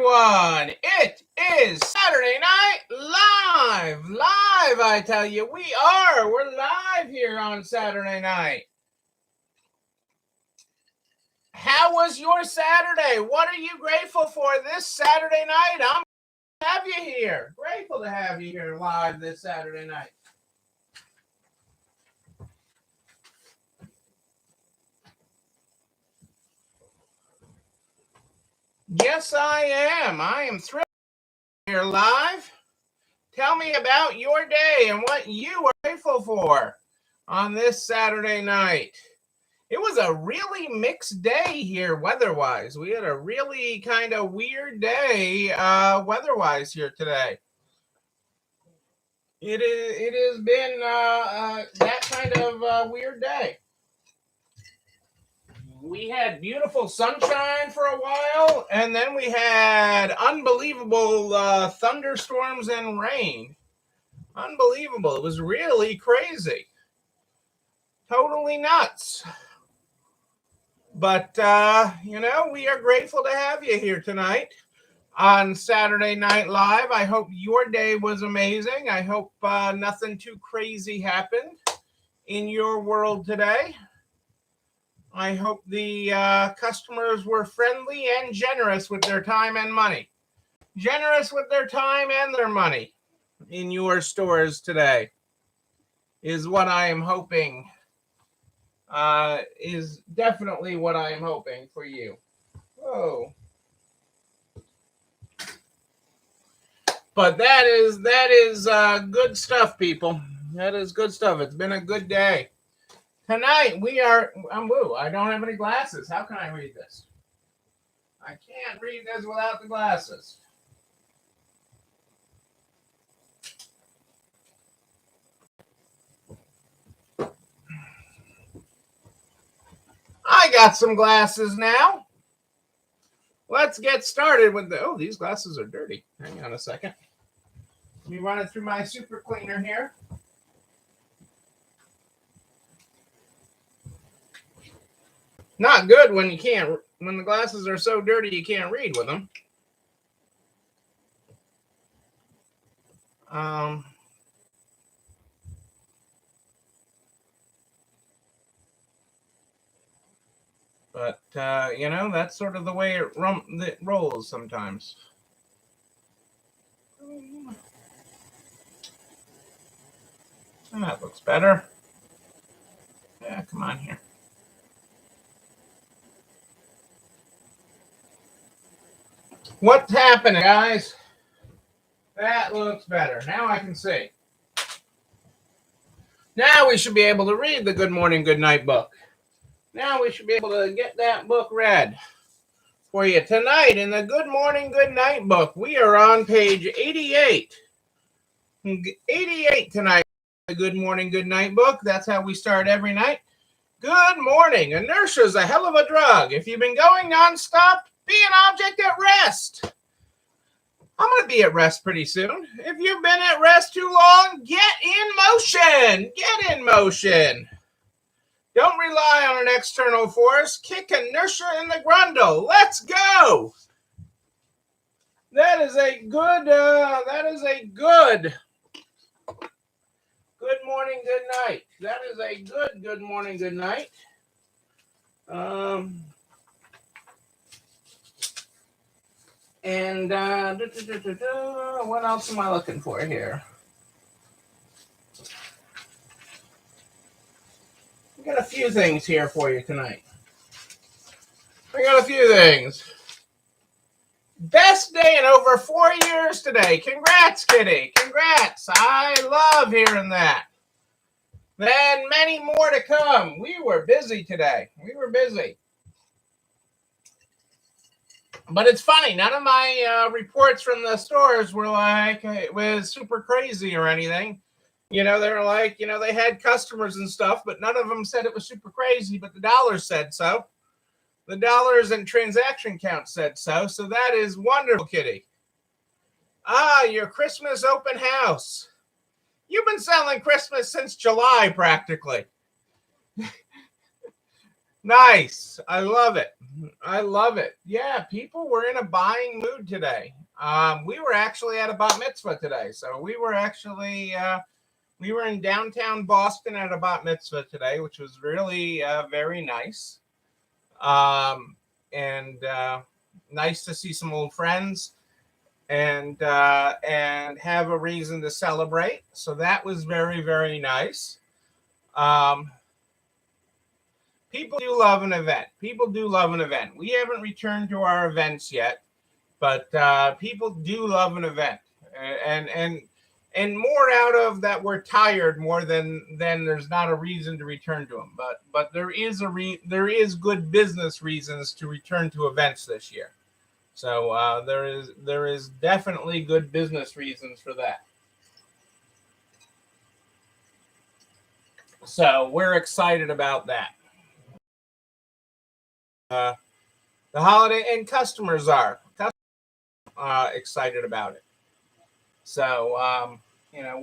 everyone. It is Saturday Night Live. Live, I tell you. We're live here on Saturday night. How was your Saturday? What are you grateful for this Saturday night? I'm glad to have you here. Grateful to have you here live this Saturday night. Yes, I am. I am thrilled to be here live. Tell me about your day and what you are grateful for on this Saturday night. It was a really mixed day here weather-wise. We had a really kind of weird day weather-wise here today. It has been that kind of weird day. We had beautiful sunshine for a while, and then we had unbelievable thunderstorms and rain. Unbelievable. It was really crazy. Totally nuts. But, we are grateful to have you here tonight on Saturday Night Live. I hope your day was amazing. I hope nothing too crazy happened in your world today. I hope the customers were friendly and generous with their time and money. Generous with their time and their money in your stores today is what I am hoping. Is definitely what I am hoping for you. Whoa. But that is good stuff, people. That is good stuff. It's been a good day. Tonight we are. I don't have any glasses. How can I read this? I can't read this without the glasses. I got some glasses now. Let's get started with these glasses are dirty. Hang on a second. Let me run it through my super cleaner here. Not good when the glasses are so dirty you can't read with them. But that's sort of the way it rolls sometimes. And that looks better. Yeah, come on here. What's happening, guys? That looks better. Now I can see. Now we should be able to read the Good Morning, Good Night book. Now we should be able to get that book read for you. Tonight in the Good Morning, Good Night book, we are on page 88. 88 tonight, the Good Morning, Good Night book. That's how we start every night. Good morning. Inertia is a hell of a drug. If you've been going nonstop, be an object at rest. I'm going to be at rest pretty soon. If you've been at rest too long, get in motion. Get in motion. Don't rely on an external force. Kick inertia in the grundle. Let's go. That is a good good morning, good night. That is a good morning, good night. And what else am I looking for here? I got a few things here for you tonight. I got a few things. Best day in over 4 years today. Congrats, Kitty. Congrats. I love hearing that. Then many more to come. We were busy today. We were busy. But it's funny. None of my reports from the stores were like it was super crazy or anything. They were like, they had customers and stuff, but none of them said it was super crazy. But the dollars said so. The dollars and transaction count said so. So that is wonderful, Kitty. Your Christmas open house. You've been selling Christmas since July, practically. Nice. I love it. I love it. Yeah, people were in a buying mood today. We were actually at a bat mitzvah today, so we were in downtown Boston at a bat mitzvah today, which was really very nice. Um, and nice to see some old friends and have a reason to celebrate. So that was very, very nice. Um, People do love an event. People do love an event. We haven't returned to our events yet, but people do love an event, and more out of that we're tired more than there's not a reason to return to them. But there is good business reasons to return to events this year. So there is definitely good business reasons for that. So we're excited about that. Uh, the holiday and customers are excited about it. So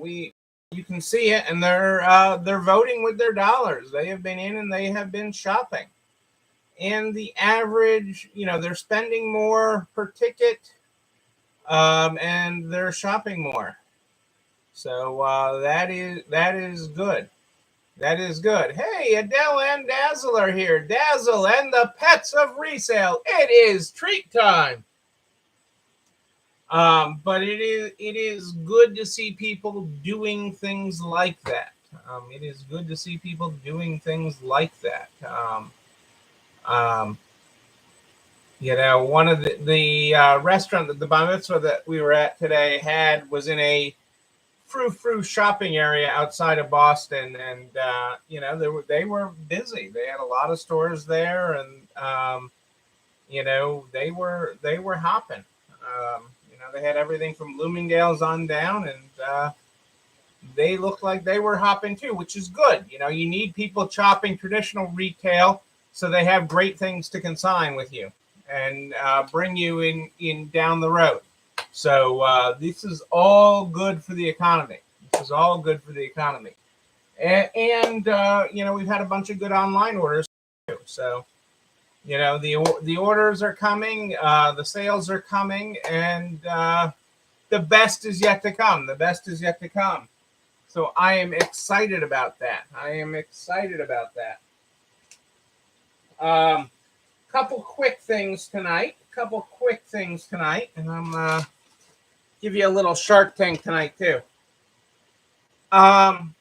we you can see it, and they're voting with their dollars. They have been in and they have been shopping, and the average, they're spending more per ticket, and they're shopping more. So that is good. That is good. Hey, Adele and Dazzle are here. Dazzle and the pets of resale. It is treat time. But it is good to see people doing things like that. It is good to see people doing things like that. Um, One of the restaurant that the bar mitzvah that we were at today was in a frou-frou shopping area outside of Boston, and they were busy. They had a lot of stores there, and they were hopping. They had everything from Bloomingdale's on down, and they looked like they were hopping too, which is good. You need people shopping traditional retail so they have great things to consign with you and bring you in down the road. So this is all good for the economy. This is all good for the economy. And we've had a bunch of good online orders too. So the orders are coming, the sales are coming, and the best is yet to come. The best is yet to come. So I am excited about that. I am excited about that. Couple quick things tonight. And I'm give you a little Shark Tank tonight too. Starbucks,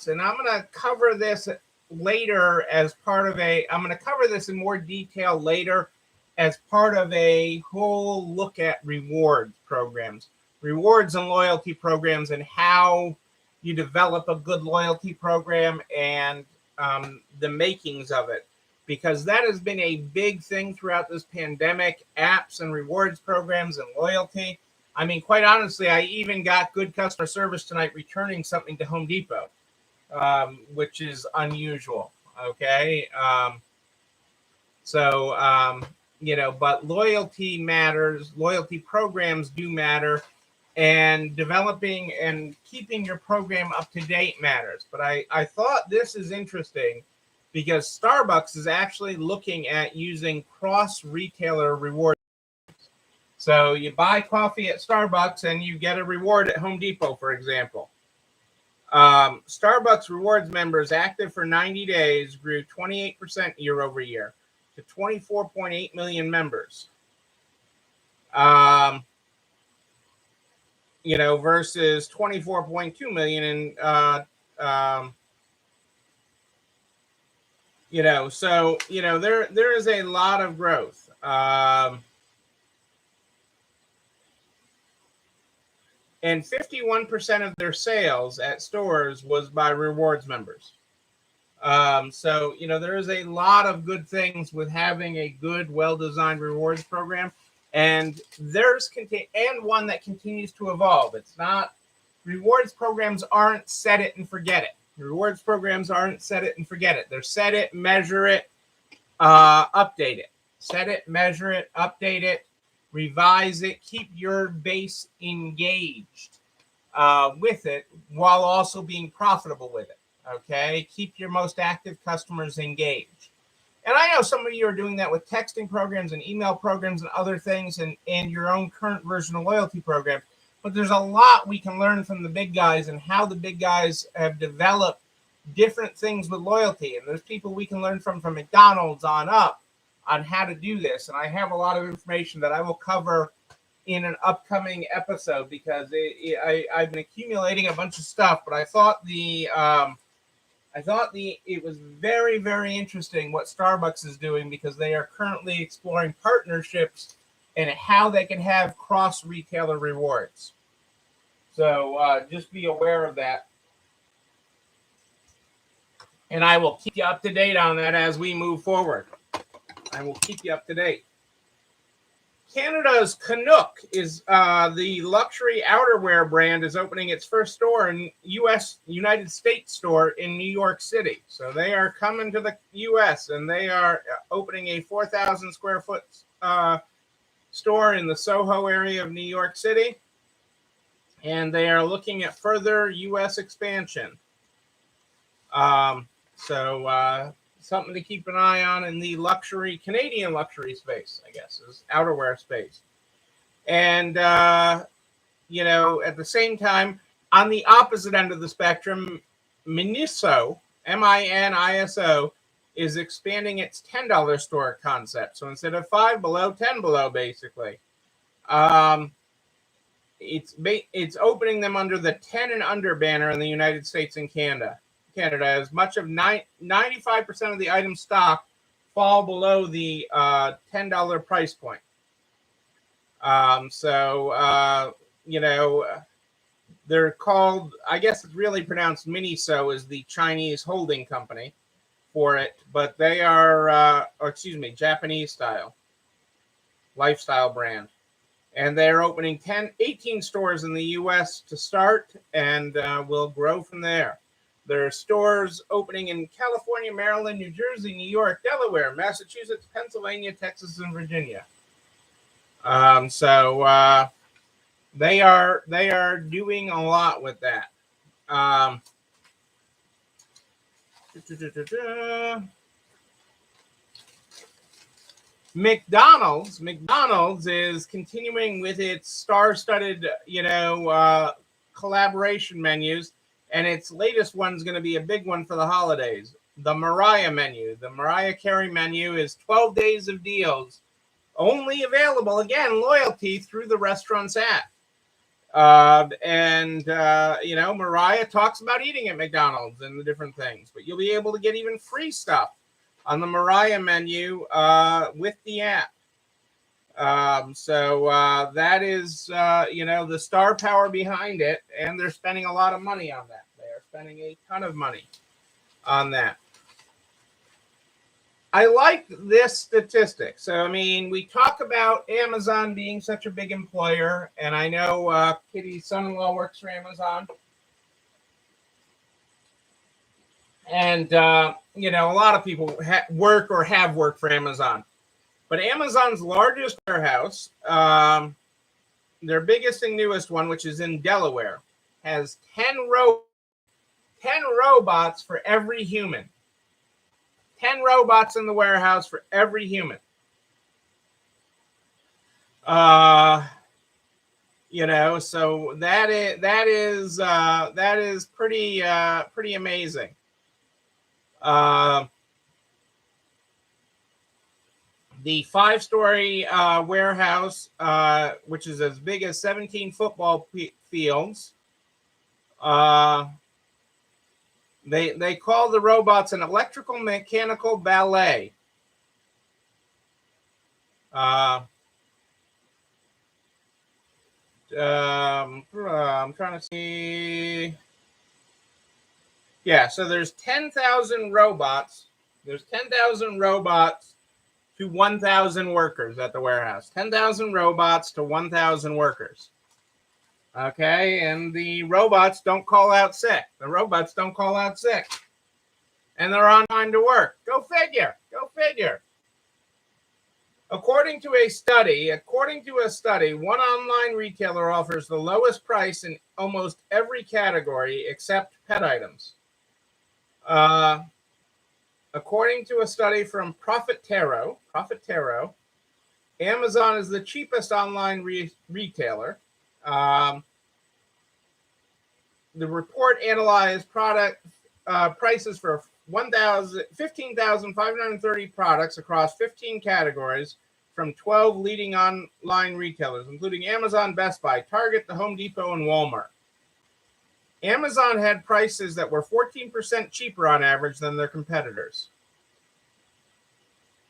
and I'm going to cover this later as part of I'm going to cover this in more detail later as part of a whole look at rewards and loyalty programs, and how you develop a good loyalty program, and the makings of it, because that has been a big thing throughout this pandemic: apps and rewards programs and loyalty. I mean, quite honestly, I even got good customer service tonight returning something to Home Depot, which is unusual. Okay. But loyalty matters. Loyalty programs do matter. And developing and keeping your program up to date matters. But I thought this is interesting because Starbucks is actually looking at using cross-retailer rewards. So you buy coffee at Starbucks and you get a reward at Home Depot, for example. Starbucks rewards members active for 90 days grew 28% year over year to 24.8 million members. Versus 24.2 million in, there is a lot of growth. And 51% of their sales at stores was by rewards members. There is a lot of good things with having a good, well-designed rewards program. And and one that continues to evolve. It's not, rewards programs aren't set it and forget it. Rewards programs aren't set it and forget it. They're set it, measure it, update it. Set it, measure it, update it, revise it, keep your base engaged with it while also being profitable with it. Okay, keep your most active customers engaged. And I know some of you are doing that with texting programs and email programs and other things and your own current version of loyalty program. But there's a lot we can learn from the big guys and how the big guys have developed different things with loyalty. And there's people we can learn from McDonald's on up on how to do this. And I have a lot of information that I will cover in an upcoming episode because I've been accumulating a bunch of stuff. But I thought it was very, very interesting what Starbucks is doing because they are currently exploring partnerships and how they can have cross retailer rewards. So just be aware of that. And I will keep you up to date on that as we move forward. I will keep you up to date. Canada's Canuck is the luxury outerwear brand is opening its first store in United States store in New York City. So they are coming to the U.S. and they are opening a 4,000 square foot store in the Soho area of New York City. And they are looking at further U.S. expansion. Something to keep an eye on in the Canadian luxury space, I guess, is outerwear space. And, at the same time, on the opposite end of the spectrum, Miniso, M-I-N-I-S-O, is expanding its $10 store concept. So instead of $5 below, $10 below, basically. It's opening them under the 10 and under banner in the United States and Canada. As much of 95% of the items stocked fall below the $10 price point. They're called, I guess it's really pronounced Miniso is the Chinese holding company for it, but they are, Japanese style lifestyle brand. And they're opening 18 stores in the U.S. to start and will grow from there. There are stores opening in California, Maryland, New Jersey, New York, Delaware, Massachusetts, Pennsylvania, Texas, and Virginia. They are doing a lot with that. McDonald's is continuing with its star-studded, collaboration menus. And its latest one is going to be a big one for the holidays. The Mariah menu. The Mariah Carey menu is 12 days of deals. Only available, again, loyalty through the restaurant's app. Mariah talks about eating at McDonald's and the different things. But you'll be able to get even free stuff on the Mariah menu with the app. That is, the star power behind it, and they're spending a lot of money on that. They are spending a ton of money on that. I like this statistic. So, we talk about Amazon being such a big employer, and I know Kitty's son-in-law works for Amazon. And, a lot of people work or have worked for Amazon. But Amazon's largest warehouse, their biggest and newest one, which is in Delaware, has 10 robots for every human. 10 robots in the warehouse for every human. So that is pretty amazing. The 5-story warehouse, which is as big as 17 football fields, they call the robots an electrical mechanical ballet. I'm trying to see. Yeah, so there's 10,000 robots. There's 10,000 robots to 1,000 workers at the warehouse. 10,000 robots to 1,000 workers. Okay, and the robots don't call out sick. And they're on time to work. Go figure. According to a study, one online retailer offers the lowest price in almost every category except pet items. According to a study from Profitero, Amazon is the cheapest online retailer. The report analyzed product prices for 15,530 products across 15 categories from 12 leading online retailers, including Amazon, Best Buy, Target, the Home Depot, and Walmart. Amazon had prices that were 14% cheaper on average than their competitors.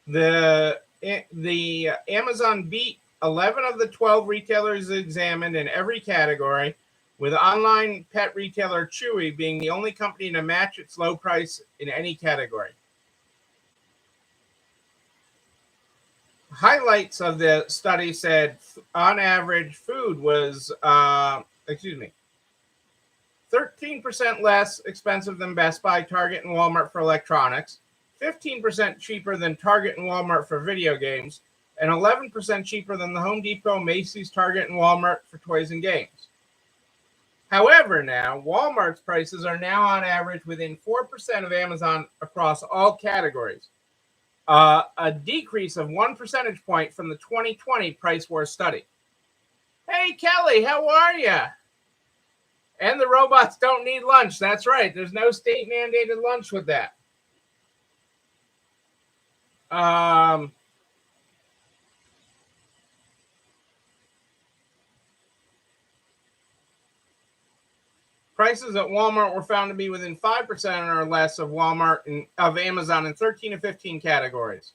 The Amazon beat 11 of the 12 retailers examined in every category, with online pet retailer Chewy being the only company to match its low price in any category. Highlights of the study said, on average, food was 13% less expensive than Best Buy, Target, and Walmart for electronics, 15% cheaper than Target and Walmart for video games, and 11% cheaper than the Home Depot, Macy's, Target, and Walmart for toys and games. However, now, Walmart's prices are now on average within 4% of Amazon across all categories, a decrease of 1 percentage point from the 2020 price war study. Hey, Kelly, how are you? And the robots don't need lunch. That's right. There's no state-mandated lunch with that. Prices at Walmart were found to be within 5% or less of Amazon in 13 of 15 categories.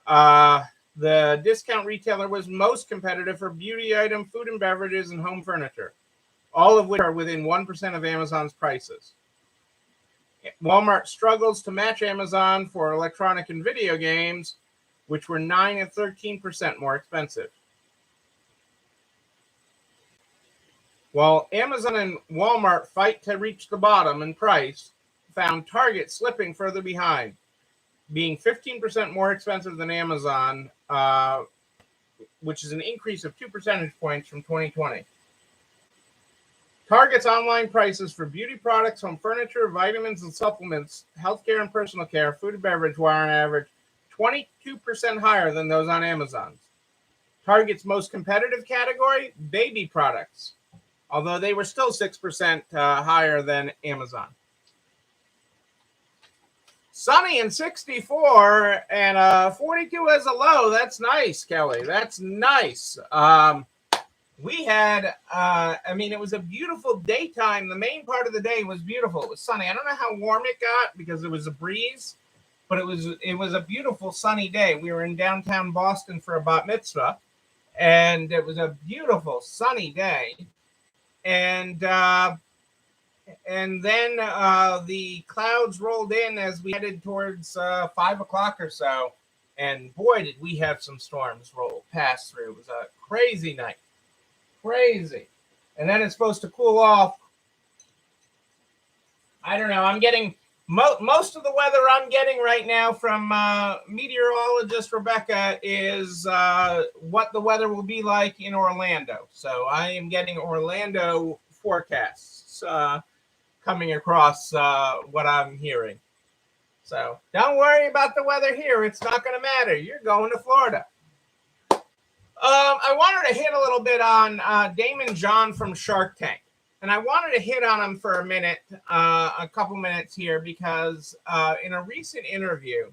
The discount retailer was most competitive for beauty item, food and beverages, and home furniture, all of which are within 1% of Amazon's prices. Walmart struggles to match Amazon for electronic and video games, which were 9 and 13% more expensive. While Amazon and Walmart fight to reach the bottom in price, found Target slipping further behind, being 15% more expensive than Amazon, which is an increase of 2 percentage points from 2020. Target's online prices for beauty products, home furniture, vitamins and supplements, healthcare and personal care, food and beverage were on average 22% higher than those on Amazon's. Target's most competitive category, baby products, although they were still 6% higher than Amazon. Sunny and 64 and 42 as a low. That's nice, Kelly. That's nice. We had, it was a beautiful daytime. The main part of the day was beautiful. It was sunny. I don't know how warm it got because it was a breeze, but it was a beautiful sunny day. We were in downtown Boston for a bat mitzvah, and it was a beautiful sunny day. And then the clouds rolled in as we headed towards 5 o'clock or so. And boy, did we have some storms pass through. It was a crazy night. Crazy. And then it's supposed to cool off. I don't know. I'm getting most of the weather I'm getting right now from meteorologist Rebecca is what the weather will be like in Orlando. So I am getting Orlando forecasts coming across what I'm hearing. So don't worry about the weather here. It's not going to matter. You're going to Florida. I wanted to hit a little bit on Daymond John from Shark Tank. And I wanted to hit on him for a couple minutes here, because in a recent interview,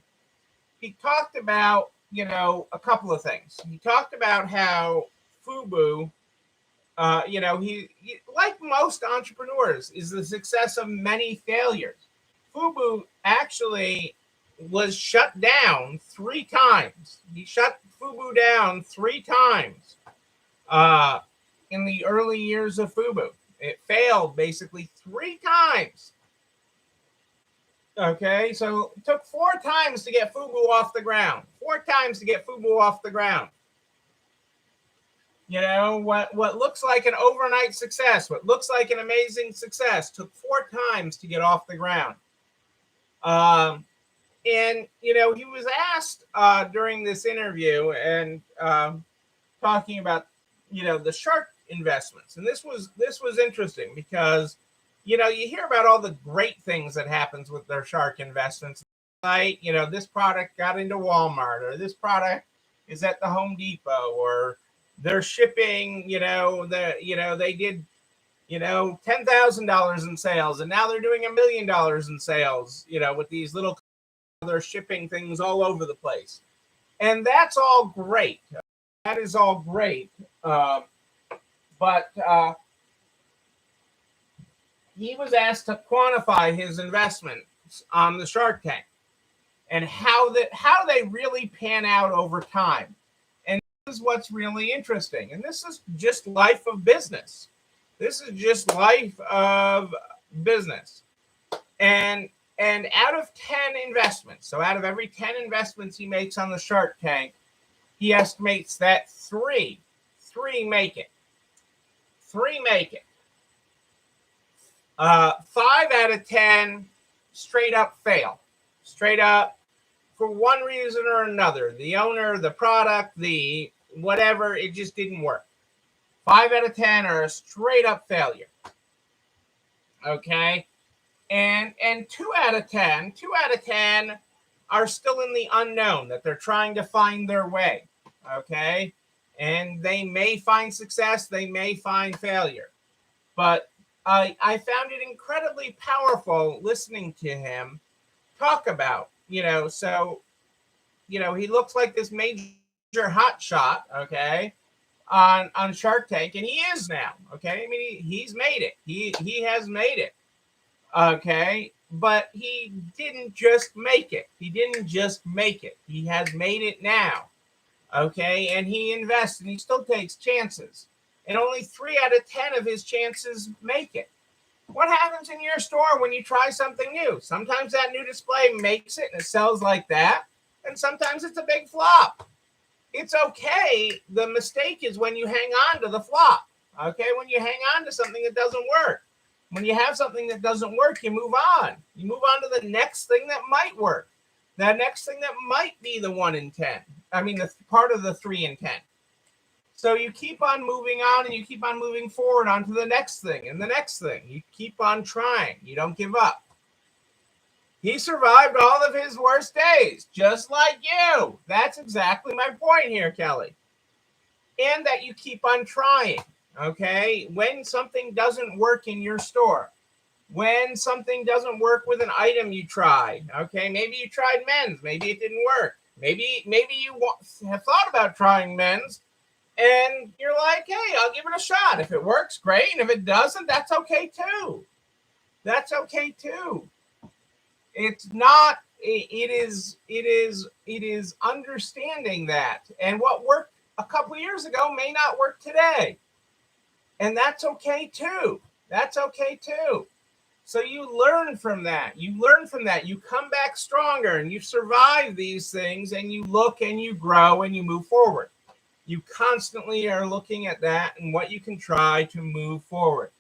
he talked about, a couple of things. He talked about how FUBU, he, like most entrepreneurs, is the success of many failures. FUBU actually was shut down 3 times. He shut FUBU down 3 times in the early years of FUBU. It failed basically 3 times. Okay, so it took 4 times to get FUBU off the ground. 4 times to get FUBU off the ground. What looks like an overnight success, what looks like an amazing success, took 4 times to get off the ground. And, he was asked during this interview and talking about, the shark investments. And this was interesting because you hear about all the great things that happens with their shark investments. Like, this product got into Walmart, or this product is at the Home Depot, or they're shipping, they did, $10,000 in sales, and now they're doing $1 million in sales, with these little, they're shipping things all over the place. And that's all great. That is all great. But he was asked to quantify his investments on the Shark Tank and how they really pan out over time. And this is what's really interesting. And this is just life of business. This is just life of business. And out of 10 investments, so out of every 10 investments he makes on the Shark Tank, he estimates that three make it. 3 make it. 5 out of 10 straight up fail. Straight up, for one reason or another. The owner, the product, the whatever, it just didn't work. 5 out of 10 are a straight up failure. Okay? And 2 out of 10 are still in the unknown, that they're trying to find their way. Okay? And they may find success, they may find failure. But I found it incredibly powerful listening to him talk about, so, he looks like this major hotshot, okay, on Shark Tank, and he is now, okay? I mean, he's made it. He has made it, okay? But he didn't just make it. He didn't just make it. He has made it now, okay? And he invests, and he still takes chances. And only 3 out of 10 of his chances make it. What happens in your store when you try something new? Sometimes that new display makes it and it sells like that. And sometimes it's a big flop. It's okay. The mistake is when you hang on to the flop. Okay, when you hang on to something that doesn't work. When you have something that doesn't work, you move on. You move on to the next thing that might work. That next thing that might be the 1 in 10. I mean, the part of the 3 in 10. So you keep on moving on, and you keep on moving forward onto the next thing and the next thing. You keep on trying. You don't give up. He survived all of his worst days, just like you. That's exactly my point here, Kelly. And that you keep on trying, okay? When something doesn't work in your store, when something doesn't work with an item you tried, okay? Maybe you tried men's. Maybe it didn't work. Maybe you have thought about trying men's, and you're like, hey, I'll give it a shot. If it works, great. And if it doesn't, that's okay too. That's okay too. It's not, it is understanding that. And what worked a couple years ago may not work today. And that's okay too. That's okay too. So you learn from that. You learn from that. You come back stronger, and you survive these things, and you look and you grow and you move forward. You constantly are looking at that and what you can try to move forward.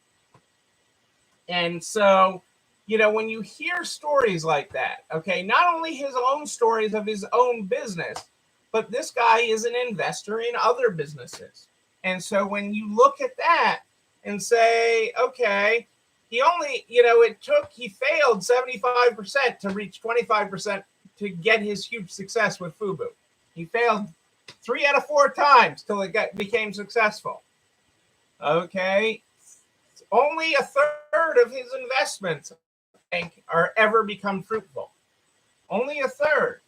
And so, when you hear stories like that, okay, not only his own stories of his own business, but this guy is an investor in other businesses. And so when you look at that and say, okay, he failed 75% to reach 25% to get his huge success with FUBU. He failed 3 out of 4 times till it became successful. Okay. Only a third of his investments, I think, are ever become fruitful. Only a third.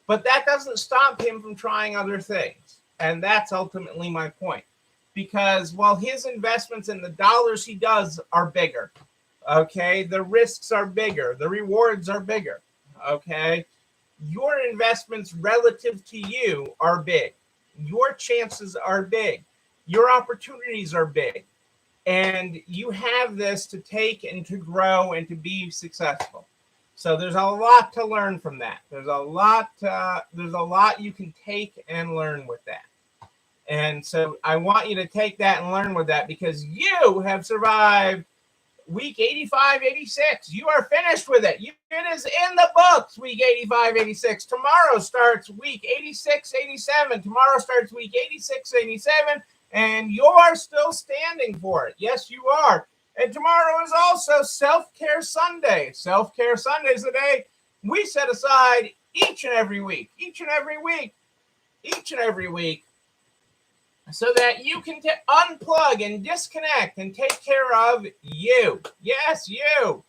But that doesn't stop him from trying other things. And that's ultimately my point. Because while his investments and the dollars he does are bigger, okay, the risks are bigger, the rewards are bigger, okay, your investments relative to you are big. Your chances are big. Your opportunities are big. And you have this to take and to grow and to be successful. So there's a lot to learn from that. There's a lot you can take and learn with that. And so I want you to take that and learn with that, because you have survived week 85, 86. You are finished with it. It is in the books, week 85, 86. Tomorrow starts week 86, 87. Tomorrow starts week 86, 87. And you are still standing for it. Yes, you are. And tomorrow is also Self-Care Sunday. Self-Care Sunday is the day we set aside each and every week, so that you can unplug and disconnect and take care of you. Yes, you.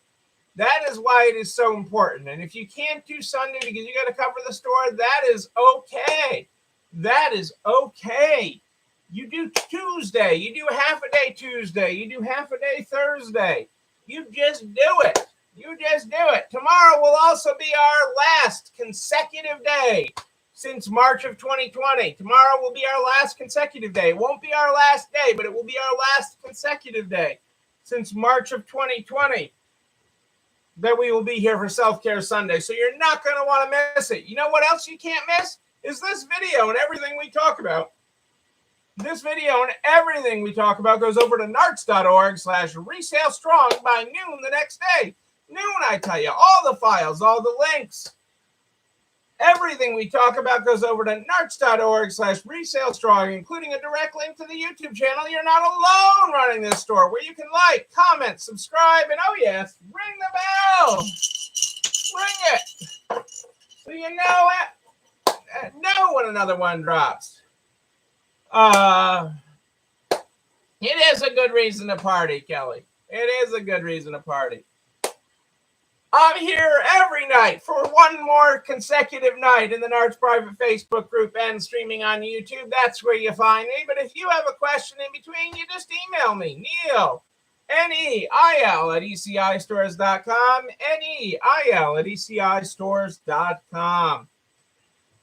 That is why it is so important. And if you can't do Sunday because you got to cover the store, that is okay. That is okay. You do Tuesday. You do half a day Tuesday. You do half a day Thursday. You just do it. You just do it. Tomorrow will also be our last consecutive day since March of 2020. Tomorrow will be our last consecutive day. It won't be our last day, but it will be our last consecutive day since March of 2020 that we will be here for Self-Care Sunday. So you're not going to want to miss it. You know what else you can't miss? Is this video and everything we talk about. This video and everything we talk about goes over to narts.org/resale strong by noon the next day. Noon, I tell you, all the files, all the links, everything we talk about goes over to narts.org/resale strong, including a direct link to the YouTube channel. You're not alone running this store, where you can like, comment, subscribe, and oh yes, ring the bell. Ring it. So you know when another one drops. It is a good reason to party, Kelly. It is a good reason to party. I'm here every night for one more consecutive night in the Narts private Facebook group and streaming on YouTube. That's where you find me. But if you have a question in between, you just email me, Neil, Neil at ECIstores.com, Neil at ECIstores.com.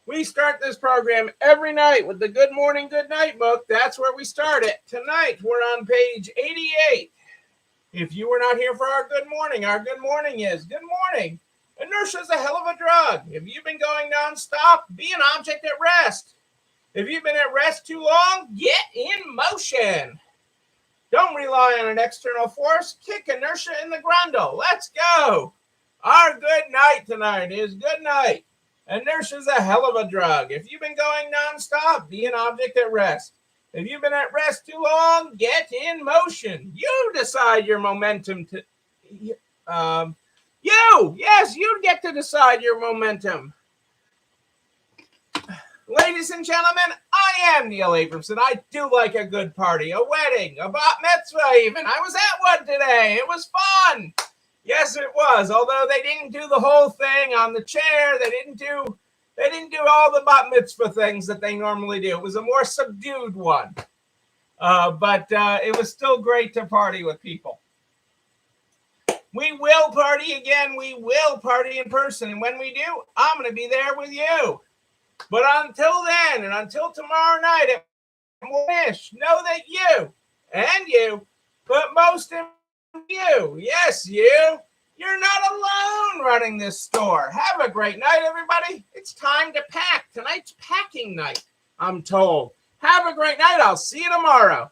We start this program every night with the Good Morning, Good Night book. That's where we start it. Tonight, we're on page 88. If you were not here for our good morning is, good morning. Inertia is a hell of a drug. If you've been going nonstop, be an object at rest. If you've been at rest too long, get in motion. Don't rely on an external force. Kick inertia in the grundle. Let's go. Our good night tonight is good night. Inertia is a hell of a drug. If you've been going nonstop, be an object at rest. If you've been at rest too long, get in motion. You decide your momentum to... you get to decide your momentum. Ladies and gentlemen, I am Neil Abramson. I do like a good party, a wedding, a bat mitzvah even. I was at one today. It was fun. Yes, it was. Although they didn't do the whole thing on the chair. They didn't do all the bat mitzvah things that they normally do. It was a more subdued one. But it was still great to party with people. We will party again. We will party in person. And when we do, I'm going to be there with you. But until then, and until tomorrow night at Wish, know that you, but most of you, yes, you're not alone running this store. Have a great night, everybody. It's time to pack. Tonight's packing night, I'm told. Have a great night. I'll see you tomorrow.